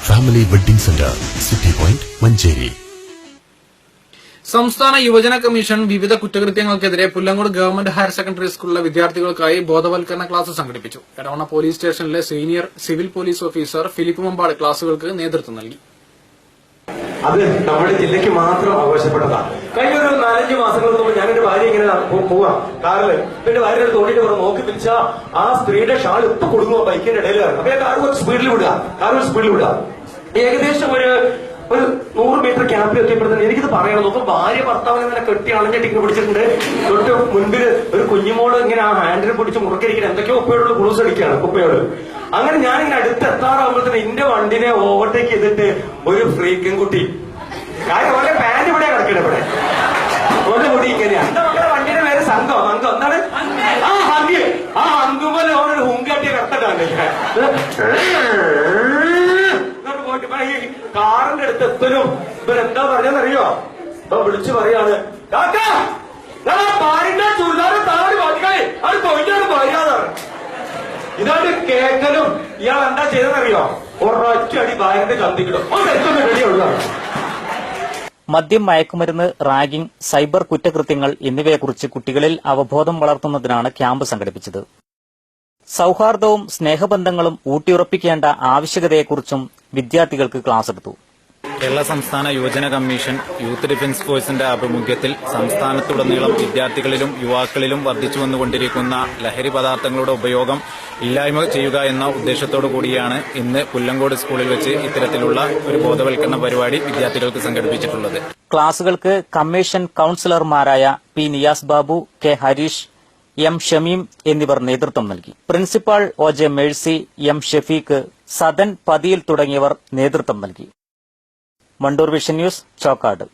Family wedding centre, city point, Manjeri. സംസ്ഥാന യുവജന commission വിവിധ കുറ്റകൃത്യങ്ങൾക്കെതിരെ പുല്ലങ്കോട് ഗവൺമെന്റ് ഹയർ സെക്കൻഡറി സ്കൂളിലെ വിദ്യാർത്ഥികൾക്കായി ബോധവൽക്കരണ ക്ലാസ് സംഘടിപ്പിച്ചു. എടവണ്ണ പോലീസ് സ്റ്റേഷനിലെ senior civil police officer Philip Mambad ക്ലാസുകൾക്ക് നേതൃത്വം നൽകി. അത് നമ്മുടെ ജില്ലയ്ക്ക് മാത്രം ആവശ്യപ്പെട്ടതാണ്. കഴിഞ്ഞ ഒരു 4-5 മാസങ്ങൾക്ക് മുമ്പ് ഞാൻ എന്റെ ഭാര്യ ഇങ്ങനെ പോവാം കാറില്, എന്റെ ഭാര്യയുടെ തോണ്ടിട്ട് പറഞ്ഞു നോക്കി പിടിച്ച ആ സ്ത്രീയുടെ ഷാൾ ഇപ്പൊ കൊടുങ്ങുക ബൈക്കിന്റെ ഇടയിലാണ്. അപ്പൊ കാർ കുറച്ച് സ്പീഡിൽ വിടുക. ഏകദേശം ഒരു 100 മീറ്റർ ക്യാമ്പിൽ എത്തിയപ്പോഴത്തേന് എനിക്കിത് പറയണം. നോക്കും ഭാര്യ ഭർത്താവിനെ ഇങ്ങനെ കെട്ടി അണഞ്ഞിട്ട് പിടിച്ചിട്ടുണ്ട്. തൊട്ട് മുൻപിൽ ഒരു കുഞ്ഞുമോള് ഇങ്ങനെ ആ ഹാൻഡിൽ പിടിച്ച് മുറുക്കിരിക്കുന്നത് എന്തൊക്കെയോ ഉപ്പയോടുള്ള കുളൂസ് അടിക്കുകയാണ് കുപ്പയോട്. അങ്ങനെ ഞാനിങ്ങനെ അടുത്തെത്താറാകുമ്പോഴത്തേന് എന്റെ വണ്ടിനെ ഓവർടേക്ക് ചെയ്തിട്ട് ഒരു ഫ്രീക്കൻ കുട്ടി, കാര്യം ഓരോ പാന്റ് ഇവിടെ കിടക്കണം, ഇവിടെ ഓരോ മുടി ഇങ്ങനെയാണ്. എന്താ മക്കളുടെ വണ്ടിയുടെ പേര് സംഘം എന്താണ്? ആ ഹങ്കുമല ഓരോ ഹുങ്കാട്ടിയെ കടത്തിട്ടാണ് കാറിന്റെ അടുത്ത് എത്തലും ഇവരെന്താ പറഞ്ഞെന്നറിയോ? ഇപ്പൊ വിളിച്ചു പറയാണ്, ഭാര്യന്റെ ചുരിദാറ് താടി വാങ്ങിക്കായി അത് തൊഴിലാണ് ഭാര്യാതാണ്. ഇതാണ്ട് കേക്കലും ഇയാൾ എന്താ ചെയ്തെന്നറിയോ? ഒരൊറ്റ അടി ഭാര്യന്റെ ചന്തിക്കിടും. റെഡിയുള്ളതാണ്. മദ്യം, മയക്കുമരുന്ന്, റാഗിംഗ്, സൈബർ കുറ്റകൃത്യങ്ങൾ എന്നിവയെക്കുറിച്ച് കുട്ടികളിൽ അവബോധം വളർത്തുന്നതിനാണ് ക്യാമ്പ് സംഘടിപ്പിച്ചത്. സൌഹാർദ്ദവും സ്നേഹബന്ധങ്ങളും ഊട്ടിയുറപ്പിക്കേണ്ട ആവശ്യകതയെക്കുറിച്ചും വിദ്യാർത്ഥികൾക്ക് ക്ലാസ് എടുത്തു. കേരള സംസ്ഥാന യുവജന കമ്മീഷൻ യൂത്ത് ഡിഫൻസ് ഫോഴ്സിന്റെ ആഭിമുഖ്യത്തിൽ സംസ്ഥാനത്തുടനീളം വിദ്യാർത്ഥികളിലും യുവാക്കളിലും വർദ്ധിച്ചു വന്നുകൊണ്ടിരിക്കുന്ന ലഹരി പദാർത്ഥങ്ങളുടെ ഉപയോഗം ഇല്ലായ്മ ചെയ്യുക എന്ന ഉദ്ദേശത്തോടു കൂടിയാണ് ഇന്ന് പുല്ലങ്കോട് സ്കൂളിൽ വെച്ച് ഇത്തരത്തിലുള്ള ഒരു ബോധവൽക്കരണ പരിപാടി വിദ്യാർത്ഥികൾക്ക് സംഘടിപ്പിച്ചിട്ടുള്ളത്. ക്ലാസുകൾക്ക് കമ്മീഷൻ കൌൺസിലർമാരായ P Niyas Babu, K Harish, M Shameem എന്നിവർ നേതൃത്വം നൽകി. Principal O J Mercy, M Shafeeq, Sadan Pathiyil തുടങ്ങിയവർ നേതൃത്വം നൽകി. Mandur vision news, Chokkad.